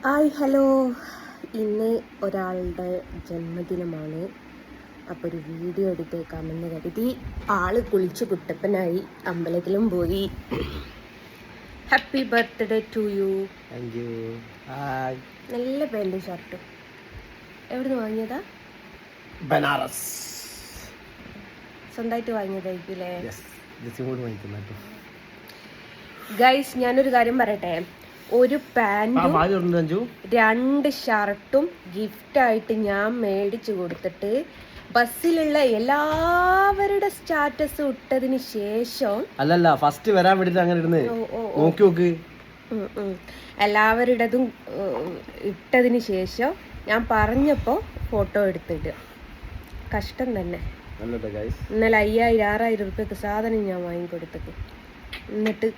Hi hello, ഇന്ന് ഒരാളുടെ ജന്മദിനമാണ്. അപ്പോൾ ഒരു വീഡിയോ എടുത്തേക്കാമെന്ന് കരുതി ആള് കുളിച്ച് കുട്ടപ്പനായി, അമ്പലത്തിലും പോയി. Happy birthday to you. Thank you. Hi. നല്ല പാൻറ്റും ഷർട്ടും എവിടുന്ന് വാങ്ങിയതാ? ബനാറസ്. സ്വന്തമായിട്ട് വാങ്ങിയതായിരിക്കില്ലേ? ഗൈസ്, ഞാനൊരു കാര്യം പറയട്ടെ. ഒരു പാൻറ്റും 2 ഷർട്ടും ഗിഫ്റ്റായിട്ട് ഞാൻ മേടിച്ചു കൊടുത്തിട്ട് ബസ്സിലുള്ള എല്ലാവരുടെ സ്റ്റാറ്റസ് ഇട്ടതിന് ശേഷം അല്ലല്ല ഫസ്റ്റ് വരാൻ വേണ്ടിട്ട് അങ്ങനെ ഇരുന്ന് നോക്കി നോക്ക്. എല്ലാവരുടേതും ഇട്ടതിന് ശേഷം ഞാൻ പറഞ്ഞപ്പോൾ ഫോട്ടോ എടുത്തിട്ട് കഷ്ടം തന്നെ. ഇന്നലെ 5,000-6,000 റുപ്യക്ക് സാധനം ഞാൻ വാങ്ങിക്കൊടുത്തിട്ട്, എന്നിട്ട്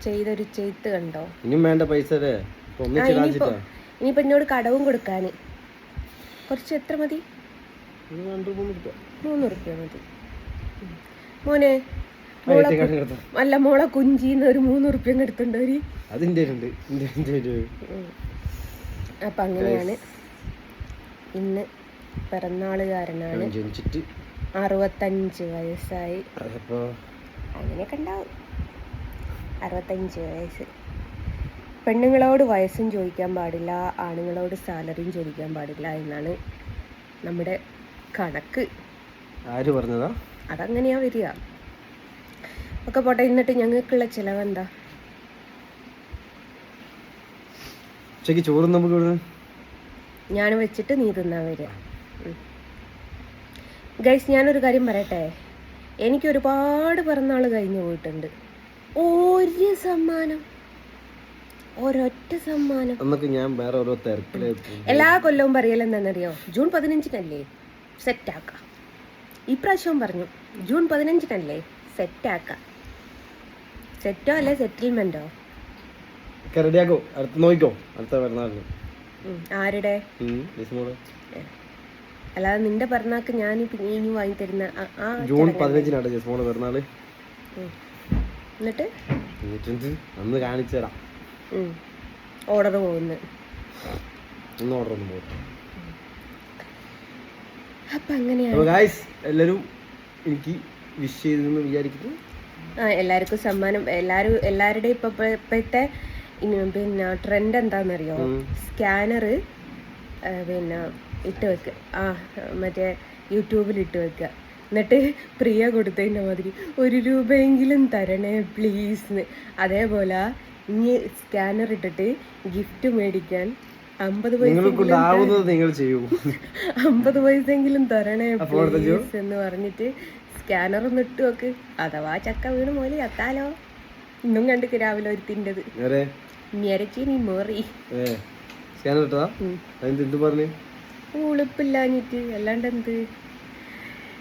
ചെയ്തൊരു ചെയ്ത്ത് കണ്ടോ? ഇനിയും വേണ്ട പൈസ. ഇനിയിപ്പോ എന്നോട് കടവും കൊടുക്കാന് കുറച്ച് എത്ര മതി? 3 റുപ്യ മതി മോനെ. അല്ല, മോളെ കുഞ്ചിന്ന് ഒരു 3 റുപ്യ എടുത്തുണ്ടോ? അപ്പൊ അങ്ങനെയാണ്. ഇന്ന് പിറന്നാളുകാരനാണ്. 65 വയസ്സായി. അങ്ങനെയൊക്കെ ഉണ്ടാവും. 65 വയസ്സ്. പെണ്ണുങ്ങളോട് വയസ്സും ചോദിക്കാൻ പാടില്ല, ആണുങ്ങളോട് സാലറിയും ചോദിക്കാൻ പാടില്ല എന്നാണ് നമ്മുടെ കണക്ക്. ആര് പറഞ്ഞതാ? അതങ്ങനെയാ വരിക. ഒക്കെ പോട്ടെ. എന്നിട്ട് ഞങ്ങൾക്കുള്ള ചിലവെന്താ? ചോറ് നമുക്ക് ഞാൻ വെച്ചിട്ട് നീ തിന്നാൻ വരിക. ഗൈസ്, ഞാനൊരു കാര്യം പറയട്ടെ. എനിക്ക് ഒരുപാട് പിറന്നാൾ കഴിഞ്ഞു പോയിട്ടുണ്ട്. ഒരു സമ്മാനം, ഒരൊറ്റ സമ്മാനം. ഞാൻ വേറെ ഓരോ എല്ലാ കൊല്ലവും പറയലെന്താണെന്നറിയോ? ജൂൺ 15-നല്ലേ സെറ്റാക്കാം. ഇപ്രാവശ്യവും പറഞ്ഞു ജൂൺ 15-നല്ലേ സെറ്റാക്കാം. സെറ്റോ അല്ലെ സെറ്റിൽമെന്റോ? റെഡിയാക്കോ. നോക്കിക്കോ അടുത്ത പിറന്നാളിന്. ആരുടെ? അല്ലാതെ നിന്റെ പിറന്നാക്ക് ഞാൻ ഇനി വാങ്ങി തരുന്ന ജൂൺ 15-നാണ് ജസ്മോള് പിറന്നാള്. എന്നിട്ട് അന്ന് കാണിച്ചു തരാം. ഓർഡർ പോകുന്നു. ഓർഡർ ഒന്നും പോകും. അപ്പൊ അങ്ങനെയാണ്. എല്ലാരും എനിക്ക് വിഷ് ചെയ്തെന്ന് വിചാരിക്കുന്നു. എല്ലാവർക്കും സമ്മാനം. എല്ലാവരുടെയും ഇപ്പോഴത്തെ പിന്നെ ട്രെൻഡ് എന്താണെന്നറിയോ? സ്കാനർ പിന്നെ ഇട്ട് വെക്കുക. മറ്റേ യൂട്യൂബിൽ ഇട്ട് വെക്കുക. എന്നിട്ട് പ്രിയ കൊടുത്തതിൻ്റെ മാതിരി 1 രൂപയെങ്കിലും തരണേ പ്ലീസ്. അതേപോലെ ഇനി സ്കാനർ ഇട്ടിട്ട് ഗിഫ്റ്റ് മേടിക്കാൻ 50 പൈസയെങ്കിലും തരണേ പ്ലീസ് എന്ന് പറഞ്ഞിട്ട് സ്കാനർ ഒന്ന് ഇട്ട് വെക്ക്. അഥവാ ചക്ക വീണ് മോല് ചത്താലോ. ഇന്നും കണ്ടിക്ക് രാവിലെ ഒരു തിൻ്റെത് ഞെരച്ചി നീ മോറി ഉളുപ്പില്ലാഞ്ഞിട്ട്. അല്ലാണ്ട് എന്ത്?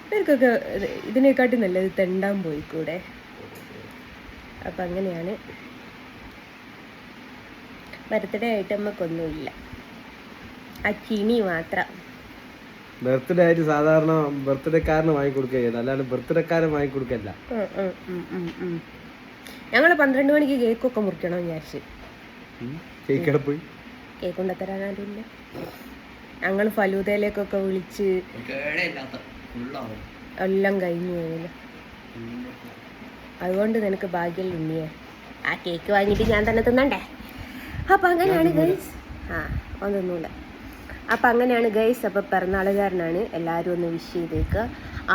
ഇവർക്കൊക്കെ ഇതിനെക്കാട്ടി നല്ലത് തെണ്ടാൻ പോയിക്കൂടെ. അപ്പം അങ്ങനെയാണ്. ബർത്ത്ഡേ ആയിട്ട് നമുക്കൊന്നുമില്ല, ആ ചിനി മാത്രം. ബർത്ത്ഡേ ആയിട്ട് സാധാരണ ബർത്ത്ഡേക്കാരന് വാങ്ങിക്കൊടുക്കുക, അല്ലാണ്ട് ബർത്ത്ഡേക്കാരൻ വാങ്ങിക്കൊടുക്കല്ല. ഞങ്ങൾ 12 മണിക്ക് കേക്കൊക്കെ മുറിക്കണം വിചാരിച്ച്. കേക്ക് പോയി കേക്ക് കൊണ്ടുത്തരാൻ ആരുമില്ല. ഞങ്ങൾ ഫലൂദയിലേക്കൊക്കെ വിളിച്ച് എല്ലാം കഴിഞ്ഞു പോയില്ല. അതുകൊണ്ട് നിനക്ക് ഭാഗ്യം ഉണ്ണിയെ ആ കേക്ക് വാങ്ങിയിട്ട് ഞാൻ തന്നെ തിന്നണ്ടേ. അപ്പം അങ്ങനെയാണ് ഗൈസ്. ഒന്നൊന്നുമില്ല. അപ്പം അങ്ങനെയാണ് ഗൈസ്. അപ്പം പിറന്നാളുകാരനാണ്, എല്ലാവരും ഒന്ന് വിഷ് ചെയ്തേക്കുക.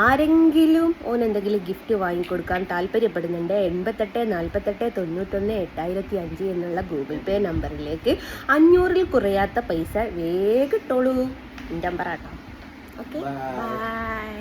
ആരെങ്കിലും എന്തെങ്കിലും ഗിഫ്റ്റ് വാങ്ങിക്കൊടുക്കാൻ താല്പര്യപ്പെടുന്നുണ്ട് 88 48 91 8005 എന്നുള്ള ഗൂഗിൾ പേ നമ്പറിലേക്ക് 500-ൽ കുറയാത്ത പൈസ വേഗം ഇട്ടോളൂ. നമ്പറാട്ടോ. Okay, by.